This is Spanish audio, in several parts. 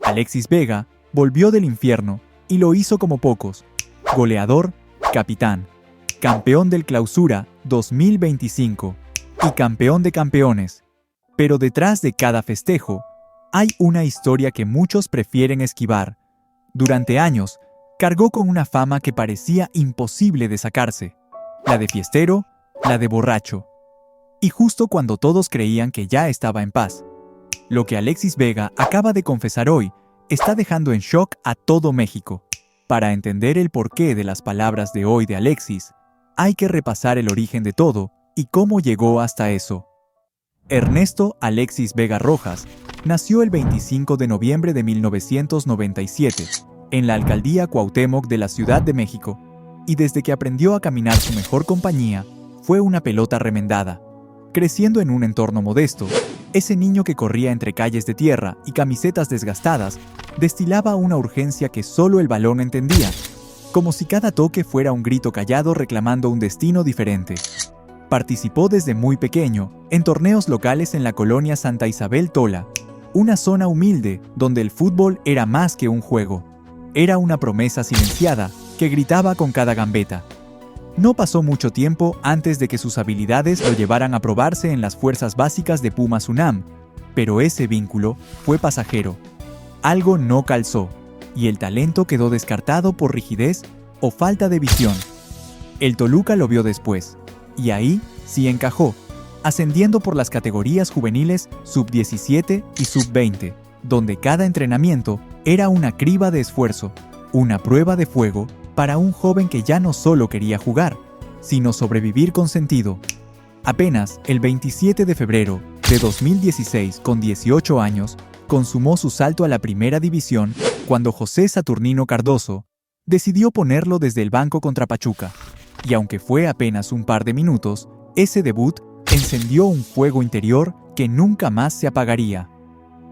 Alexis Vega volvió del infierno y lo hizo como pocos. Goleador, capitán, campeón del Clausura 2025 y campeón de campeones. Pero detrás de cada festejo, hay una historia que muchos prefieren esquivar. Durante años, cargó con una fama que parecía imposible de sacarse. La de fiestero, la de borracho. Y justo cuando todos creían que ya estaba en paz. Lo que Alexis Vega acaba de confesar hoy está dejando en shock a todo México. Para entender el porqué de las palabras de hoy de Alexis, hay que repasar el origen de todo y cómo llegó hasta eso. Ernesto Alexis Vega Rojas nació el 25 de noviembre de 1997 en la alcaldía Cuauhtémoc de la Ciudad de México, y desde que aprendió a caminar su mejor compañía, fue una pelota remendada. Creciendo en un entorno modesto, ese niño que corría entre calles de tierra y camisetas desgastadas destilaba una urgencia que solo el balón entendía, como si cada toque fuera un grito callado reclamando un destino diferente. Participó desde muy pequeño en torneos locales en la colonia Santa Isabel Tola, una zona humilde donde el fútbol era más que un juego. Era una promesa silenciada que gritaba con cada gambeta. No pasó mucho tiempo antes de que sus habilidades lo llevaran a probarse en las fuerzas básicas de Pumas UNAM, pero ese vínculo fue pasajero. Algo no calzó, y el talento quedó descartado por rigidez o falta de visión. El Toluca lo vio después, y ahí sí encajó, ascendiendo por las categorías juveniles sub-17 y sub-20, donde cada entrenamiento era una criba de esfuerzo, una prueba de fuego para un joven que ya no solo quería jugar, sino sobrevivir con sentido. Apenas el 27 de febrero de 2016, con 18 años, consumó su salto a la primera división cuando José Saturnino Cardoso decidió ponerlo desde el banco contra Pachuca. Y aunque fue apenas un par de minutos, ese debut encendió un fuego interior que nunca más se apagaría.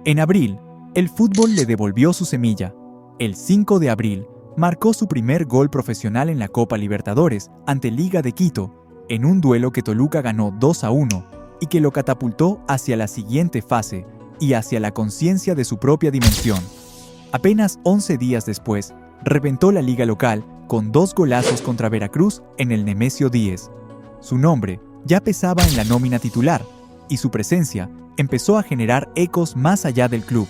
En abril, el fútbol le devolvió su semilla. El 5 de abril, marcó su primer gol profesional en la Copa Libertadores ante Liga de Quito, en un duelo que Toluca ganó 2-1 y que lo catapultó hacia la siguiente fase y hacia la conciencia de su propia dimensión. Apenas 11 días después, reventó la liga local con 2 golazos contra Veracruz en el Nemesio 10. Su nombre ya pesaba en la nómina titular y su presencia empezó a generar ecos más allá del club.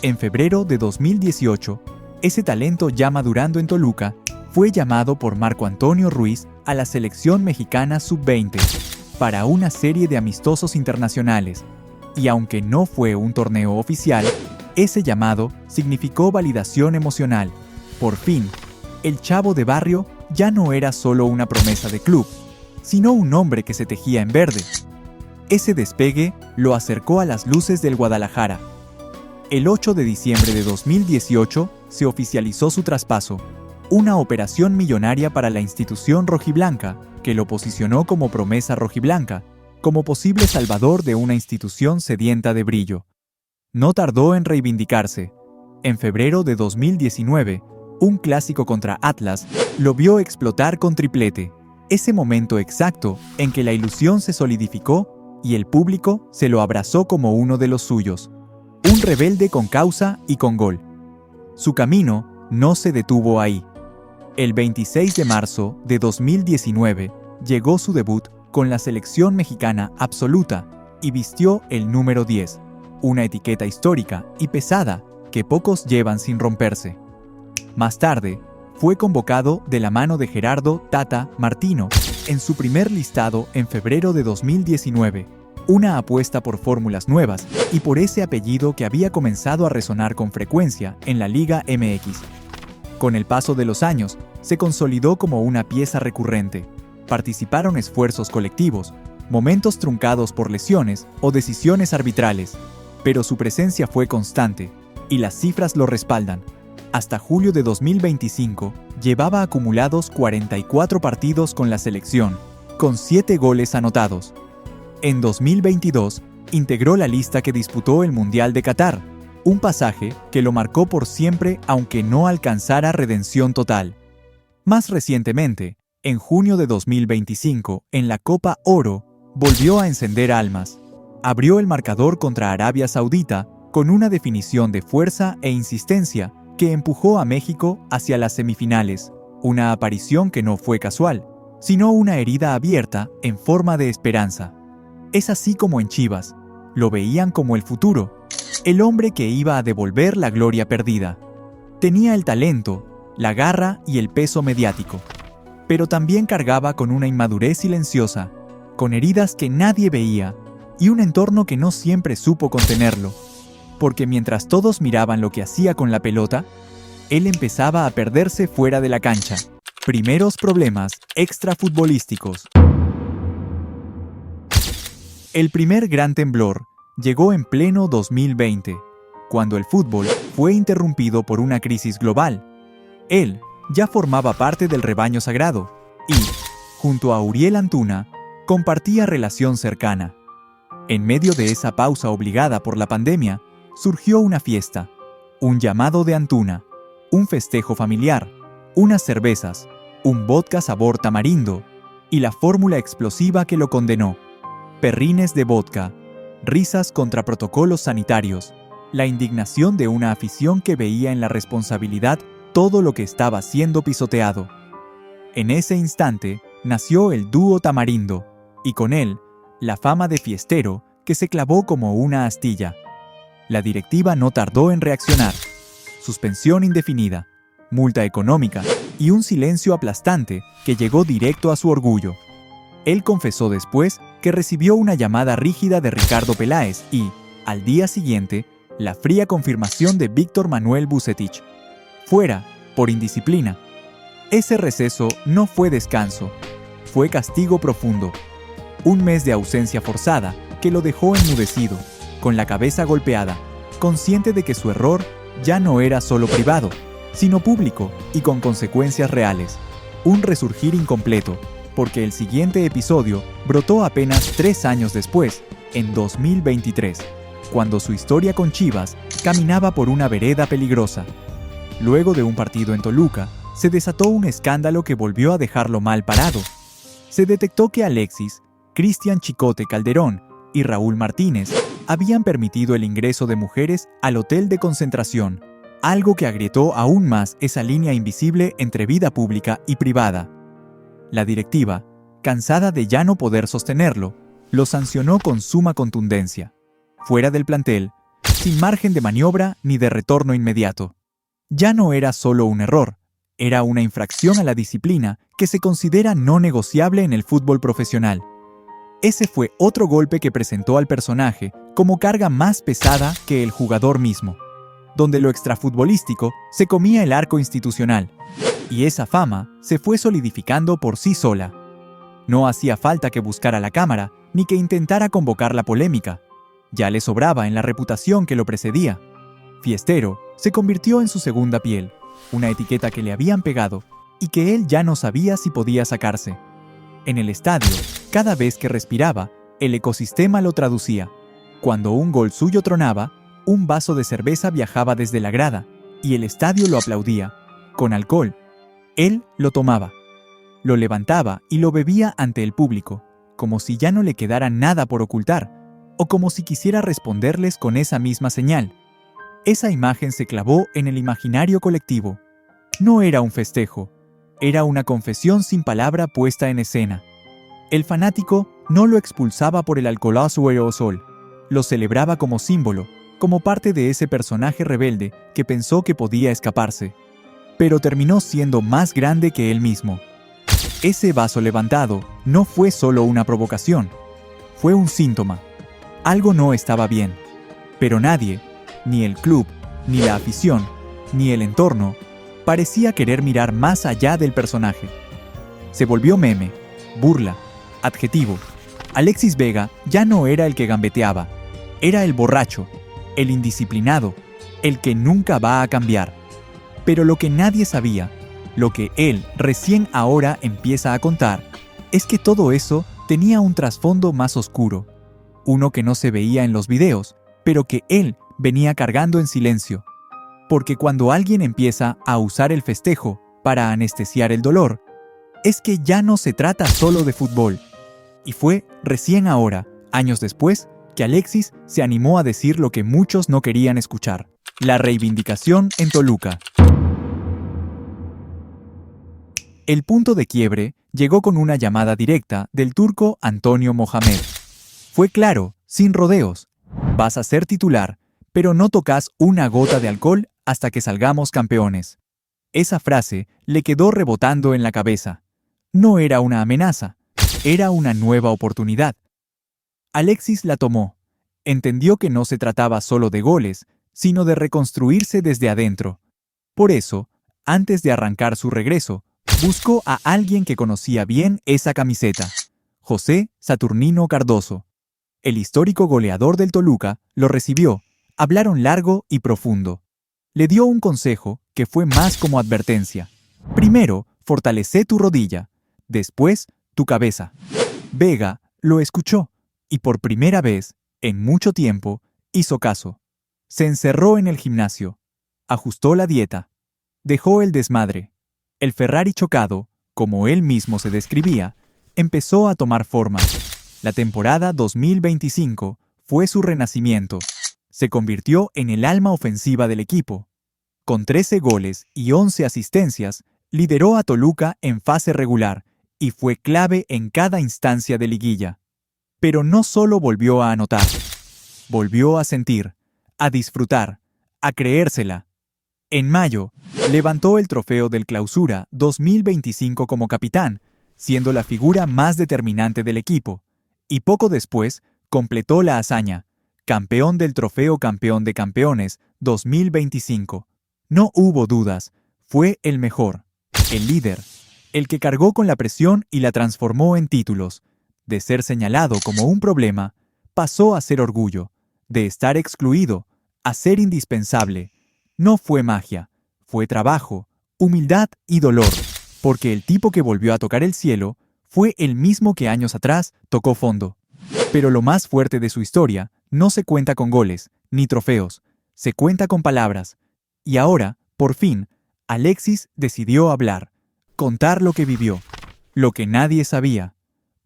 En febrero de 2018, ese talento ya madurando en Toluca fue llamado por Marco Antonio Ruiz a la selección mexicana sub-20 para una serie de amistosos internacionales, y aunque no fue un torneo oficial, ese llamado significó validación emocional. Por fin, el chavo de barrio ya no era solo una promesa de club, sino un hombre que se tejía en verde. Ese despegue lo acercó a las luces del Guadalajara. El 8 de diciembre de 2018 se oficializó su traspaso, una operación millonaria para la institución rojiblanca que lo posicionó como promesa rojiblanca, como posible salvador de una institución sedienta de brillo. No tardó en reivindicarse. En febrero de 2019, un clásico contra Atlas lo vio explotar con triplete, ese momento exacto en que la ilusión se solidificó y el público se lo abrazó como uno de los suyos. Un rebelde con causa y con gol. Su camino no se detuvo ahí. El 26 de marzo de 2019 llegó su debut con la selección mexicana absoluta y vistió el número 10, una etiqueta histórica y pesada que pocos llevan sin romperse. Más tarde, fue convocado de la mano de Gerardo Tata Martino en su primer listado en febrero de 2019, una apuesta por fórmulas nuevas y por ese apellido que había comenzado a resonar con frecuencia en la Liga MX. Con el paso de los años, se consolidó como una pieza recurrente. Participaron esfuerzos colectivos, momentos truncados por lesiones o decisiones arbitrales, pero su presencia fue constante, y las cifras lo respaldan. Hasta julio de 2025, llevaba acumulados 44 partidos con la selección, con 7 goles anotados. En 2022, integró la lista que disputó el Mundial de Qatar, un pasaje que lo marcó por siempre aunque no alcanzara redención total. Más recientemente, en junio de 2025, en la Copa Oro, volvió a encender almas. Abrió el marcador contra Arabia Saudita con una definición de fuerza e insistencia que empujó a México hacia las semifinales, una aparición que no fue casual, sino una herida abierta en forma de esperanza. Es así como en Chivas, lo veían como el futuro, el hombre que iba a devolver la gloria perdida. Tenía el talento, la garra y el peso mediático, pero también cargaba con una inmadurez silenciosa, con heridas que nadie veía y un entorno que no siempre supo contenerlo, porque mientras todos miraban lo que hacía con la pelota, él empezaba a perderse fuera de la cancha. Primeros problemas extrafutbolísticos. El primer gran temblor llegó en pleno 2020, cuando el fútbol fue interrumpido por una crisis global. Él ya formaba parte del rebaño sagrado y, junto a Uriel Antuna, compartía relación cercana. En medio de esa pausa obligada por la pandemia, surgió una fiesta, un llamado de Antuna, un festejo familiar, unas cervezas, un vodka sabor tamarindo y la fórmula explosiva que lo condenó. Perrines de vodka, risas contra protocolos sanitarios, la indignación de una afición que veía en la responsabilidad todo lo que estaba siendo pisoteado. En ese instante nació el dúo Tamarindo, y con él, la fama de fiestero que se clavó como una astilla. La directiva no tardó en reaccionar. Suspensión indefinida, multa económica y un silencio aplastante que llegó directo a su orgullo. Él confesó después que recibió una llamada rígida de Ricardo Peláez y, al día siguiente, la fría confirmación de Víctor Manuel Vucetich. Fuera, por indisciplina. Ese receso no fue descanso, fue castigo profundo. Un mes de ausencia forzada que lo dejó enmudecido, con la cabeza golpeada, consciente de que su error ya no era solo privado, sino público y con consecuencias reales. Un resurgir incompleto, porque el siguiente episodio brotó apenas 3 años después, en 2023, cuando su historia con Chivas caminaba por una vereda peligrosa. Luego de un partido en Toluca, se desató un escándalo que volvió a dejarlo mal parado. Se detectó que Alexis, Cristian Chicote Calderón y Raúl Martínez habían permitido el ingreso de mujeres al hotel de concentración, algo que agrietó aún más esa línea invisible entre vida pública y privada. La directiva, cansada de ya no poder sostenerlo, lo sancionó con suma contundencia, fuera del plantel, sin margen de maniobra ni de retorno inmediato. Ya no era solo un error, era una infracción a la disciplina que se considera no negociable en el fútbol profesional. Ese fue otro golpe que presentó al personaje como carga más pesada que el jugador mismo, donde lo extrafutbolístico se comía el arco institucional, y esa fama se fue solidificando por sí sola. No hacía falta que buscara la cámara ni que intentara convocar la polémica. Ya le sobraba en la reputación que lo precedía. Fiestero se convirtió en su segunda piel, una etiqueta que le habían pegado y que él ya no sabía si podía sacarse. En el estadio, cada vez que respiraba, el ecosistema lo traducía. Cuando un gol suyo tronaba, un vaso de cerveza viajaba desde la grada y el estadio lo aplaudía. Con alcohol, él lo tomaba, lo levantaba y lo bebía ante el público, como si ya no le quedara nada por ocultar, o como si quisiera responderles con esa misma señal. Esa imagen se clavó en el imaginario colectivo. No era un festejo, era una confesión sin palabra puesta en escena. El fanático no lo expulsaba por el alcoholazo aerosol, lo celebraba como símbolo, como parte de ese personaje rebelde que pensó que podía escaparse, pero terminó siendo más grande que él mismo. Ese vaso levantado no fue solo una provocación, fue un síntoma. Algo no estaba bien, pero nadie, ni el club, ni la afición, ni el entorno, parecía querer mirar más allá del personaje. Se volvió meme, burla, adjetivo. Alexis Vega ya no era el que gambeteaba, era el borracho, el indisciplinado, el que nunca va a cambiar. Pero lo que nadie sabía, lo que él recién ahora empieza a contar, es que todo eso tenía un trasfondo más oscuro, uno que no se veía en los videos, pero que él venía cargando en silencio. Porque cuando alguien empieza a usar el festejo para anestesiar el dolor, es que ya no se trata solo de fútbol. Y fue recién ahora, años después, que Alexis se animó a decir lo que muchos no querían escuchar: la reivindicación en Toluca. El punto de quiebre llegó con una llamada directa del turco Antonio Mohamed. Fue claro, sin rodeos: vas a ser titular, pero no tocas una gota de alcohol hasta que salgamos campeones. Esa frase le quedó rebotando en la cabeza. No era una amenaza, era una nueva oportunidad. Alexis la tomó. Entendió que no se trataba solo de goles, sino de reconstruirse desde adentro. Por eso, antes de arrancar su regreso, buscó a alguien que conocía bien esa camiseta: José Saturnino Cardoso. El histórico goleador del Toluca lo recibió, hablaron largo y profundo. Le dio un consejo que fue más como advertencia. Primero, fortalece tu rodilla, después, tu cabeza. Vega lo escuchó y por primera vez, en mucho tiempo, hizo caso. Se encerró en el gimnasio, ajustó la dieta, dejó el desmadre. El Ferrari chocado, como él mismo se describía, empezó a tomar forma. La temporada 2025 fue su renacimiento. Se convirtió en el alma ofensiva del equipo. Con 13 goles y 11 asistencias, lideró a Toluca en fase regular y fue clave en cada instancia de liguilla. Pero no solo volvió a anotar, volvió a sentir, a disfrutar, a creérsela. En mayo, levantó el trofeo del Clausura 2025 como capitán, siendo la figura más determinante del equipo, y poco después completó la hazaña: campeón del trofeo Campeón de Campeones 2025. No hubo dudas, fue el mejor, el líder, el que cargó con la presión y la transformó en títulos. De ser señalado como un problema, pasó a ser orgullo; de estar excluido, a ser indispensable. No fue magia, fue trabajo, humildad y dolor, porque el tipo que volvió a tocar el cielo fue el mismo que años atrás tocó fondo. Pero lo más fuerte de su historia no se cuenta con goles, ni trofeos, se cuenta con palabras. Y ahora, por fin, Alexis decidió hablar, contar lo que vivió, lo que nadie sabía,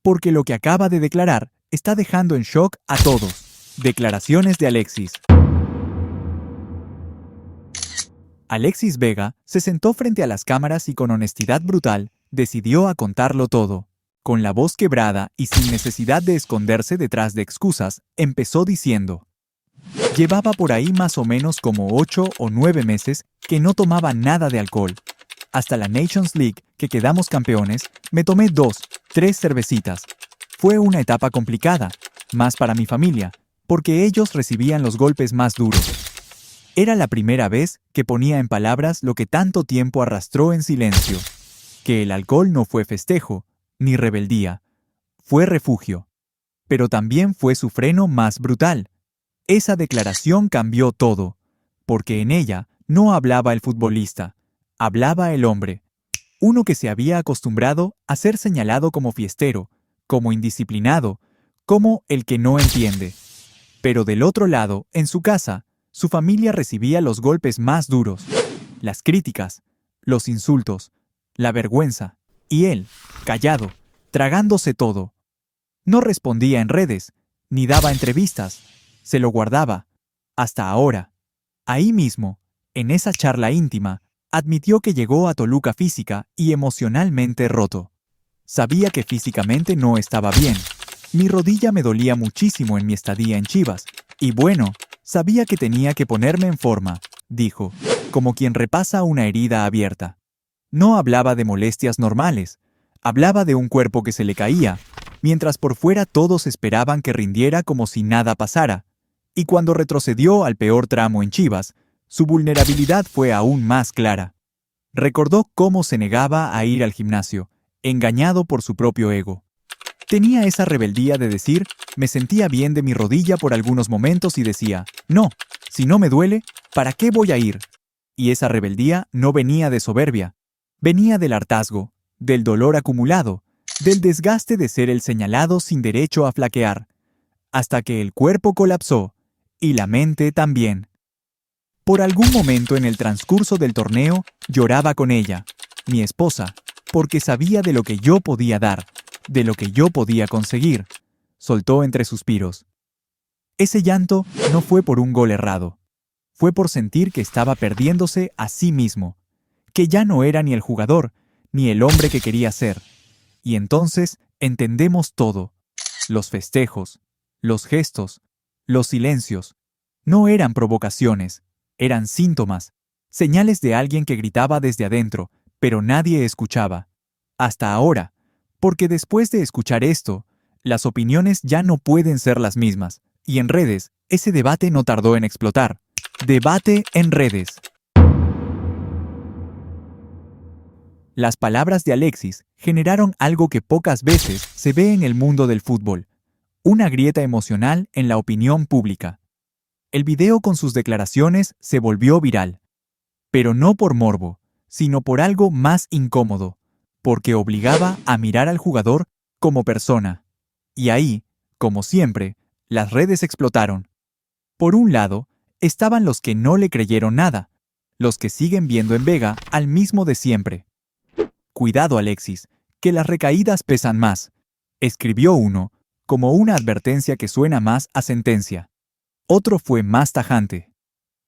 porque lo que acaba de declarar está dejando en shock a todos. Declaraciones de Alexis. Alexis Vega se sentó frente a las cámaras y con honestidad brutal decidió a contarlo todo. Con la voz quebrada y sin necesidad de esconderse detrás de excusas, empezó diciendo: llevaba por ahí más o menos como 8 o 9 meses que no tomaba nada de alcohol. Hasta la Nations League, que quedamos campeones, me tomé 2, 3 cervecitas. Fue una etapa complicada, más para mi familia, porque ellos recibían los golpes más duros. Era la primera vez que ponía en palabras lo que tanto tiempo arrastró en silencio: que el alcohol no fue festejo, ni rebeldía, fue refugio. Pero también fue su freno más brutal. Esa declaración cambió todo, porque en ella no hablaba el futbolista, hablaba el hombre. Uno que se había acostumbrado a ser señalado como fiestero, como indisciplinado, como el que no entiende. Pero del otro lado, en su casa, su familia recibía los golpes más duros, las críticas, los insultos, la vergüenza, y él, callado, tragándose todo. No respondía en redes, ni daba entrevistas, se lo guardaba, hasta ahora. Ahí mismo, en esa charla íntima, admitió que llegó a Toluca física y emocionalmente roto. Sabía que físicamente no estaba bien. Mi rodilla me dolía muchísimo en mi estadía en Chivas, y bueno, sabía que tenía que ponerme en forma, dijo, como quien repasa una herida abierta. No hablaba de molestias normales, hablaba de un cuerpo que se le caía, mientras por fuera todos esperaban que rindiera como si nada pasara, y cuando retrocedió al peor tramo en Chivas, su vulnerabilidad fue aún más clara. Recordó cómo se negaba a ir al gimnasio, engañado por su propio ego. Tenía esa rebeldía de decir: me sentía bien de mi rodilla por algunos momentos y decía: no, si no me duele, ¿para qué voy a ir? Y esa rebeldía no venía de soberbia, venía del hartazgo, del dolor acumulado, del desgaste de ser el señalado sin derecho a flaquear, hasta que el cuerpo colapsó, y la mente también. Por algún momento en el transcurso del torneo lloraba con ella, mi esposa, porque sabía de lo que yo podía dar, de lo que yo podía conseguir, soltó entre suspiros. Ese llanto no fue por un gol errado. Fue por sentir que estaba perdiéndose a sí mismo, que ya no era ni el jugador, ni el hombre que quería ser. Y entonces entendemos todo. Los festejos, los gestos, los silencios. No eran provocaciones, eran síntomas, señales de alguien que gritaba desde adentro, pero nadie escuchaba. Hasta ahora, porque después de escuchar esto, las opiniones ya no pueden ser las mismas, y en redes, ese debate no tardó en explotar. Debate en redes. Las palabras de Alexis generaron algo que pocas veces se ve en el mundo del fútbol: una grieta emocional en la opinión pública. El video con sus declaraciones se volvió viral, pero no por morbo, sino por algo más incómodo, porque obligaba a mirar al jugador como persona. Y ahí, como siempre, las redes explotaron. Por un lado, estaban los que no le creyeron nada, los que siguen viendo en Vega al mismo de siempre. Cuidado, Alexis, que las recaídas pesan más, escribió uno, como una advertencia que suena más a sentencia. Otro fue más tajante.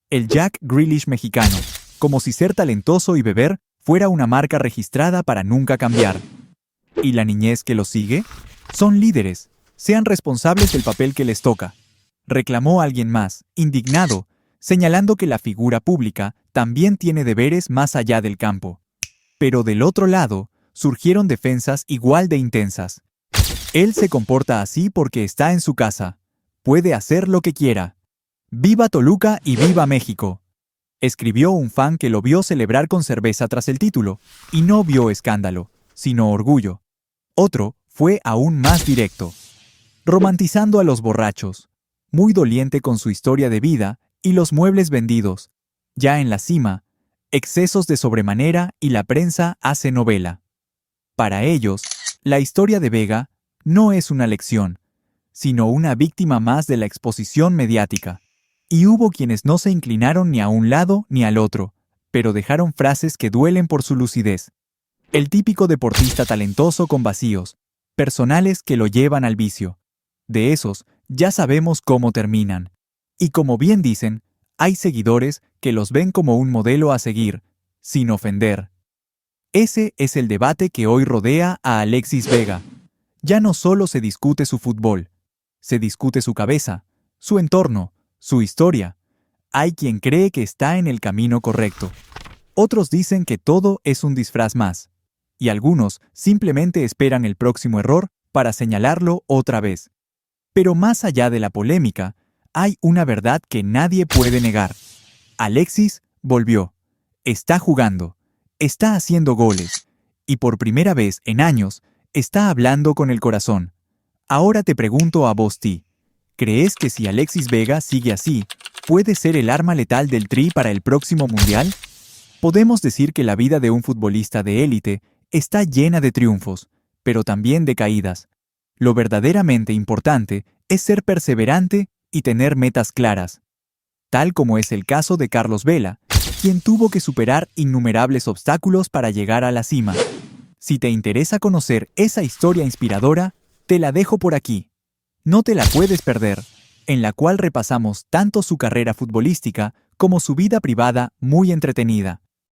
El Jack Grealish mexicano, como si ser talentoso y beber fuera una marca registrada para nunca cambiar. ¿Y la niñez que los sigue? Son líderes, sean responsables del papel que les toca. Reclamó alguien más, indignado, señalando que la figura pública también tiene deberes más allá del campo. Pero del otro lado, surgieron defensas igual de intensas. Él se comporta así porque está en su casa. Puede hacer lo que quiera. ¡Viva Toluca y viva México!, escribió un fan que lo vio celebrar con cerveza tras el título, y no vio escándalo, sino orgullo. Otro fue aún más directo, romantizando a los borrachos, muy doliente con su historia de vida y los muebles vendidos. Ya en la cima, excesos de sobremanera y la prensa hace novela. Para ellos, la historia de Vega no es una lección, sino una víctima más de la exposición mediática. Y hubo quienes no se inclinaron ni a un lado ni al otro, pero dejaron frases que duelen por su lucidez. El típico deportista talentoso con vacíos, personales que lo llevan al vicio. De esos, ya sabemos cómo terminan. Y como bien dicen, hay seguidores que los ven como un modelo a seguir, sin ofender. Ese es el debate que hoy rodea a Alexis Vega. Ya no solo se discute su fútbol, se discute su cabeza, su entorno, su historia. Hay quien cree que está en el camino correcto. Otros dicen que todo es un disfraz más. Y algunos simplemente esperan el próximo error para señalarlo otra vez. Pero más allá de la polémica, hay una verdad que nadie puede negar. Alexis volvió. Está jugando. Está haciendo goles. Y por primera vez en años, está hablando con el corazón. Ahora te pregunto a vos, Ti. ¿Crees que si Alexis Vega sigue así, puede ser el arma letal del Tri para el próximo Mundial? Podemos decir que la vida de un futbolista de élite está llena de triunfos, pero también de caídas. Lo verdaderamente importante es ser perseverante y tener metas claras. Tal como es el caso de Carlos Vela, quien tuvo que superar innumerables obstáculos para llegar a la cima. Si te interesa conocer esa historia inspiradora, te la dejo por aquí. No te la puedes perder, en la cual repasamos tanto su carrera futbolística como su vida privada muy entretenida.